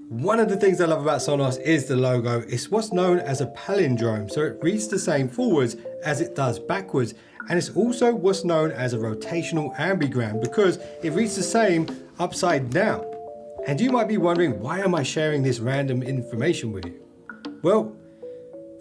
One of the things I love about Sonos is the logo. It's what's known as a palindrome, so it reads the same forwards as it does backwards. And it's also what's known as a rotational ambigram because it reads the same upside down. And you might be wondering, why am I sharing this random information with you? Well,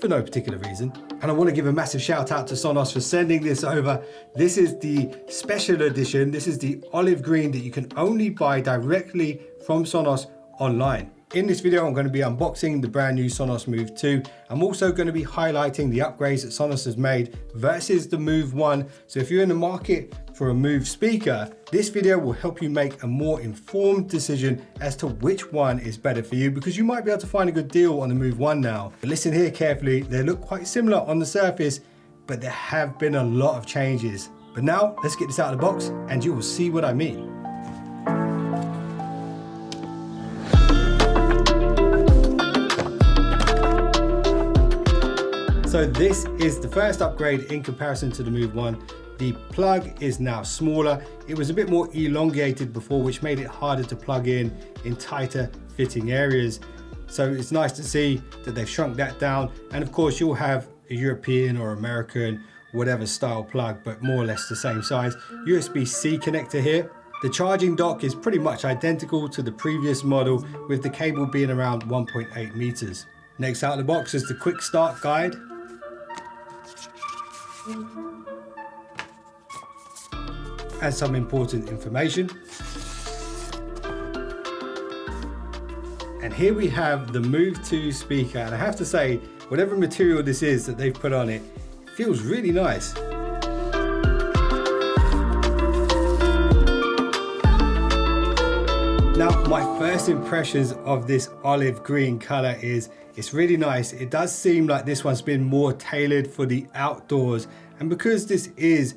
for no particular reason. And I want to give a massive shout out to Sonos for sending this over. This is the special edition. This is the olive green that you can only buy directly from Sonos online. In this video, I'm going to be unboxing the brand new Sonos Move 2. I'm also going to be highlighting the upgrades that Sonos has made versus the Move 1. So if you're in the market for a Move speaker, this video will help you make a more informed decision as to which one is better for you, because you might be able to find a good deal on the Move 1 now. But listen here carefully, they look quite similar on the surface, but there have been a lot of changes. But now let's get this out of the box and you will see what I mean. So this is the first upgrade in comparison to the Move 1. The plug is now smaller. It was a bit more elongated before, which made it harder to plug in tighter fitting areas. So it's nice to see that they've shrunk that down. And of course you'll have a European or American, whatever style plug, but more or less the same size. USB-C connector here. The charging dock is pretty much identical to the previous model, with the cable being around 1.8 meters. Next out of the box is the quick start guide. And some important information. And here we have the Move 2 speaker, and I have to say, whatever material this is that they've put on it, it feels really nice. Now, my first impressions of this olive green color is it's really nice. It does seem like this one's been more tailored for the outdoors, and because this is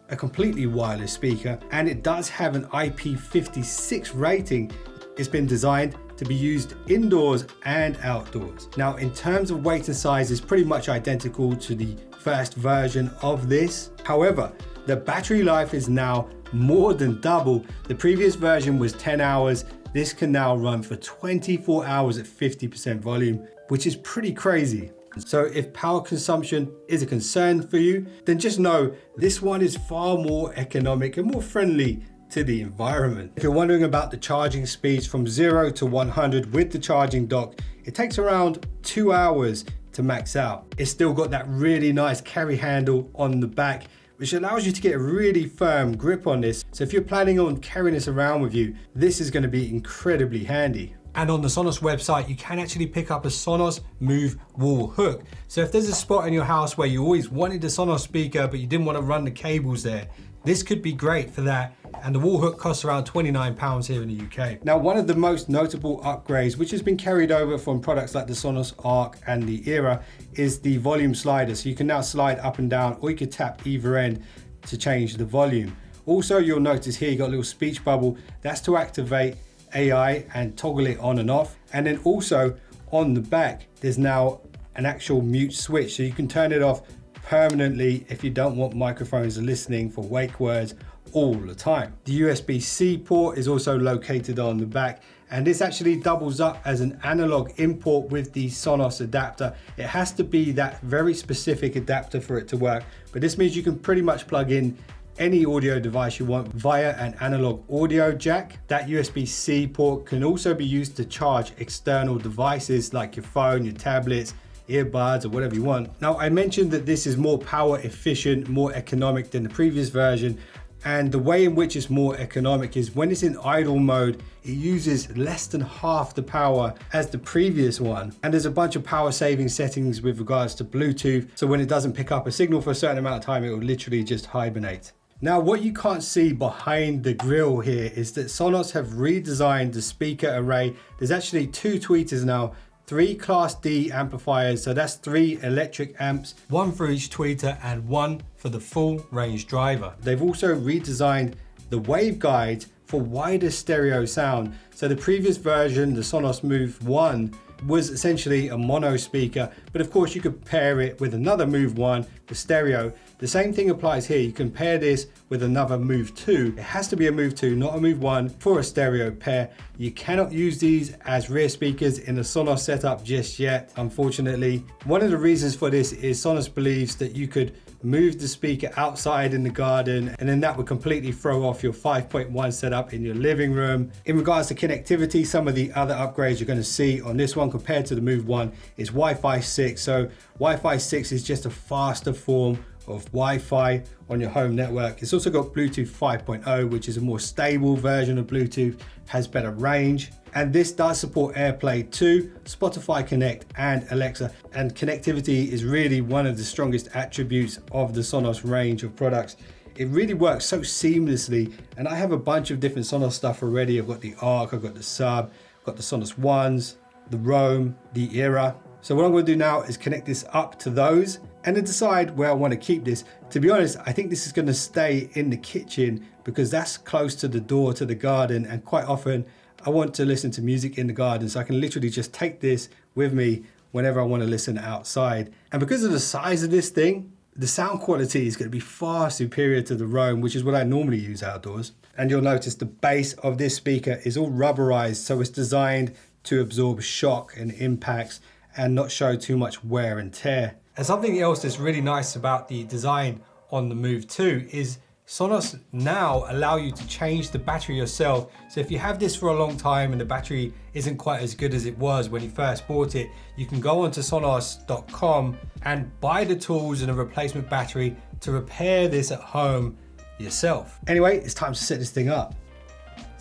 a completely wireless speaker and it does have an IP56 rating, it's been designed to be used indoors and outdoors. Now, in terms of weight and size, it's pretty much identical to the first version of this. However, the battery life is now more than double. The previous version was 10 hours. This can now run for 24 hours at 50% volume, which is pretty crazy. So if power consumption is a concern for you, then just know this one is far more economic and more friendly to the environment. If you're wondering about the charging speeds from 0 to 100 with the charging dock, it takes around 2 hours to max out. It's still got that really nice carry handle on the back, which allows you to get a really firm grip on this. So if you're planning on carrying this around with you, this is going to be incredibly handy. And on the Sonos website, you can actually pick up a Sonos Move wall hook. So if there's a spot in your house where you always wanted a Sonos speaker, but you didn't want to run the cables there, this could be great for that. And the wall hook costs around £29 here in the UK. Now, one of the most notable upgrades, which has been carried over from products like the Sonos Arc and the Era, is the volume slider. So you can now slide up and down, or you could tap either end to change the volume. Also, you'll notice here you got a little speech bubble. That's to activate AI and toggle it on and off. And then also on the back, there's now an actual mute switch, so you can turn it off permanently if you don't want microphones listening for wake words all the time. The USB-C port is also located on the back, and this actually doubles up as an analog import with the Sonos adapter. It has to be that very specific adapter for it to work, but this means you can pretty much plug in any audio device you want via an analog audio jack. That USB-C port can also be used to charge external devices like your phone, your tablets, earbuds, or whatever you want. Now, I mentioned that this is more power efficient, more economic than the previous version. And the way in which it's more economic is when it's in idle mode, it uses less than half the power as the previous one. And there's a bunch of power saving settings with regards to Bluetooth. So when it doesn't pick up a signal for a certain amount of time, it will literally just hibernate. Now, what you can't see behind the grill here is that Sonos have redesigned the speaker array. There's actually 2 tweeters now, 3 Class D amplifiers, so that's 3 electric amps, 1 for each tweeter and 1 for the full range driver. They've also redesigned the waveguides for wider stereo sound. So the previous version, the Sonos Move 1, was essentially a mono speaker, but of course you could pair it with another Move 1 for stereo. The same thing applies here. You can pair this with another Move 2. It has to be a Move 2, not a Move 1 for a stereo pair. You cannot use these as rear speakers in the Sonos setup just yet, unfortunately. One of the reasons for this is Sonos believes that you could move the speaker outside in the garden, and then that would completely throw off your 5.1 setup in your living room. In regards to connectivity, some of the other upgrades you're going to see on this one compared to the Move 1 is Wi-Fi 6. So Wi-Fi 6 is just a faster form of Wi-Fi on your home network. It's also got Bluetooth 5.0, which is a more stable version of Bluetooth, has better range. And this does support AirPlay 2, Spotify Connect, and Alexa. And connectivity is really one of the strongest attributes of the Sonos range of products. It really works so seamlessly. And I have a bunch of different Sonos stuff already. I've got the Arc, I've got the Sub, I've got the Sonos Ones, the Roam, the Era. So what I'm going to do now is connect this up to those and then decide where I want to keep this. To be honest, I think this is going to stay in the kitchen because that's close to the door to the garden, and quite often I want to listen to music in the garden, so I can literally just take this with me whenever I want to listen outside. And because of the size of this thing, the sound quality is going to be far superior to the Roam, which is what I normally use outdoors. And you'll notice the base of this speaker is all rubberized, so it's designed to absorb shock and impacts and not show too much wear and tear. And something else that's really nice about the design on the Move 2 is Sonos now allow you to change the battery yourself. So if you have this for a long time and the battery isn't quite as good as it was when you first bought it, you can go onto sonos.com and buy the tools and a replacement battery to repair this at home yourself. Anyway, it's time to set this thing up.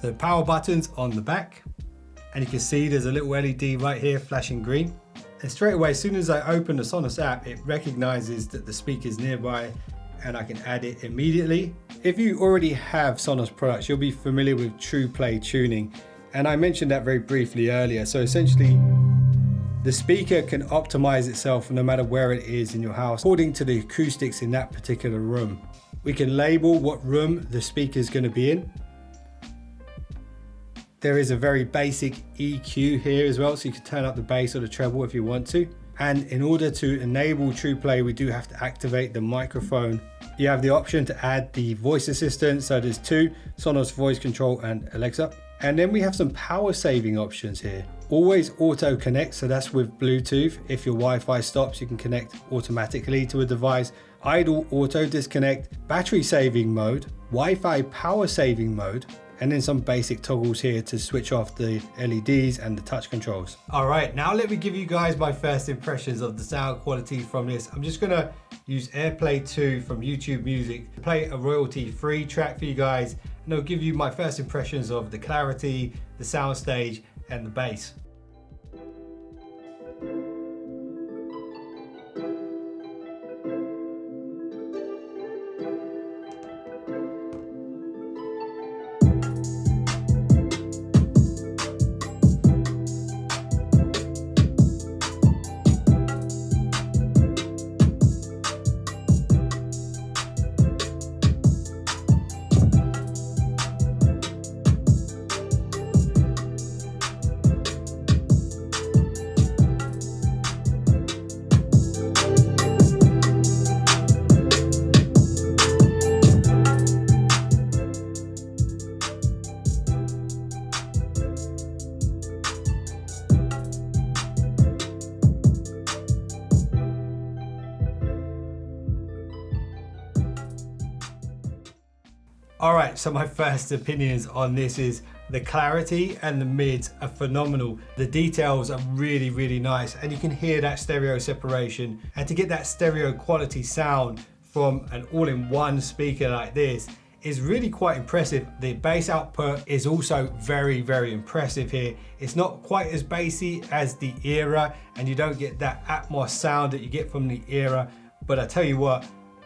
So power buttons on the back, and you can see there's a little LED right here flashing green. And straight away, as soon as I open the Sonos app, it recognizes that the speaker is nearby and I can add it immediately. If you already have Sonos products, you'll be familiar with True Play tuning. And I mentioned that very briefly earlier. So essentially, the speaker can optimize itself no matter where it is in your house, according to the acoustics in that particular room. We can label what room the speaker is going to be in. There is a very basic EQ here as well, so you can turn up the bass or the treble if you want to. And in order to enable True Play, we do have to activate the microphone. You have the option to add the voice assistant. So there's two, Sonos Voice Control and Alexa. And then we have some power saving options here. Always auto connect, so that's with Bluetooth. If your Wi-Fi stops, you can connect automatically to a device. Idle auto disconnect, battery saving mode, Wi-Fi power saving mode, and then some basic toggles here to switch off the LEDs and the touch controls. All right, now let me give you guys my first impressions of the sound quality from this. I'm just gonna use AirPlay 2 from YouTube Music to play a royalty-free track for you guys, and I'll give you my first impressions of the clarity, the soundstage, and the bass. All right, so my first opinions on this is the clarity and the mids are phenomenal. The details are really, really nice, and you can hear that stereo separation. And to get that stereo quality sound from an all-in-one speaker like this is really quite impressive. The bass output is also very, very impressive here. It's not quite as bassy as the Era, and you don't get that Atmos sound that you get from the Era. But I tell you what,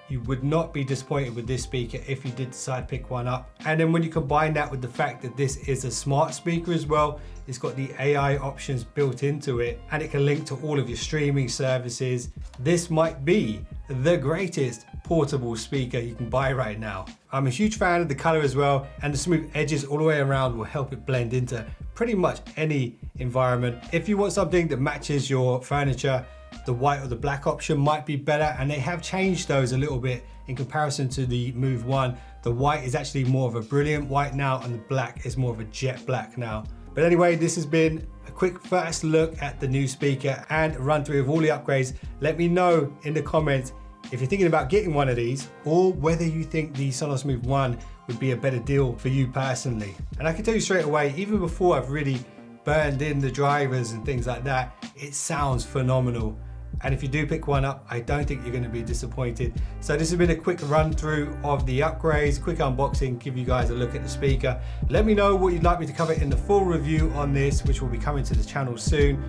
you would not be disappointed with this speaker if you did decide to pick one up. And then when you combine that with the fact that this is a smart speaker as well, it's got the AI options built into it, and it can link to all of your streaming services. This might be the greatest portable speaker you can buy right now. I'm a huge fan of the color as well, and the smooth edges all the way around will help it blend into pretty much any environment. If you want something that matches your furniture, the white or the black option might be better, and they have changed those a little bit in comparison to the Move 1. The white is actually more of a brilliant white now, and the black is more of a jet black now. But anyway, this has been a quick first look at the new speaker and a run through of all the upgrades. Let me know in the comments if you're thinking about getting one of these, or whether you think the Sonos Move 1 would be a better deal for you personally. And I can tell you straight away, even before I've really burned in the drivers and things like that, it sounds phenomenal. And if you do pick one up, I don't think you're going to be disappointed. So this has been a quick run through of the upgrades, quick unboxing, give you guys a look at the speaker. Let me know what you'd like me to cover in the full review on this, which will be coming to the channel soon.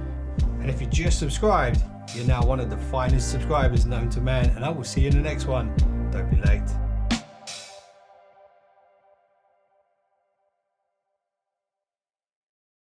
And if you just subscribed, you're now one of the finest subscribers known to man, and I will see you in the next one. Don't be late.